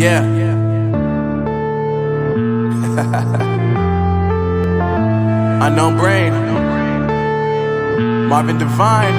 Yeah. Unknown Brain, Marvin Devine.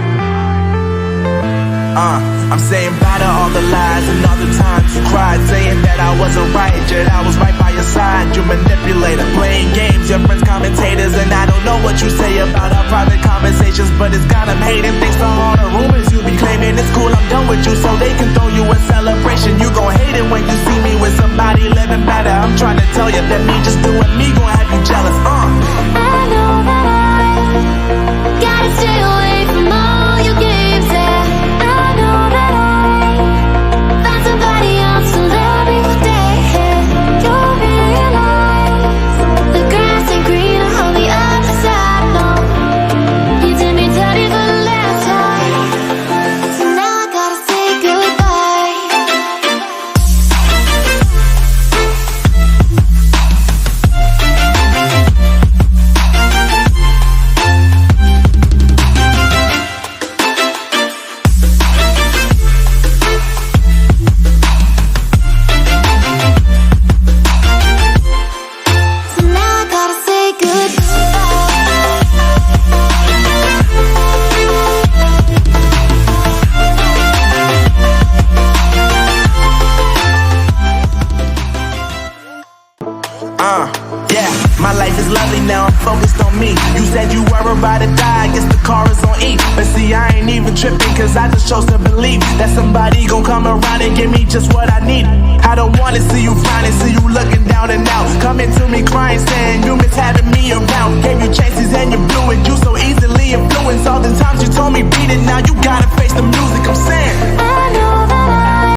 I'm saying bye to all the lies and all the times you cried, saying that I wasn't right, yet I was right by your side. You manipulator, playing games, your friends commentators, and I don't know what you say about our private conversations, but it's got them hating. Thanks to all the rumors you be claiming. It's cool, I'm done with you, so they can throw you a celebration. You gon' hate it when you see me with somebody living better. I'm trying to tell you that me just doing me gon' have you jealous. I know that I gotta stay away from all your games, yeah. I know that I find somebody else to love me one day, yeah. You'll realize the grass ain't greener on the other side, no. You did me dirty for the last time, so now I gotta say goodbye. So now I gotta say Yeah, my life is lovely now, I'm focused on me. You said you were about to die, I guess the car is on E. But see, I ain't even tripping, cause I just chose to believe that somebody gon' come around and give me just what I need. I don't wanna see you finding, see you looking down and out, coming to me crying, saying you miss having me around. Gave you chances and you blew it, you so easily influenced. All the times you told me beat it, now you gotta face the music. I'm saying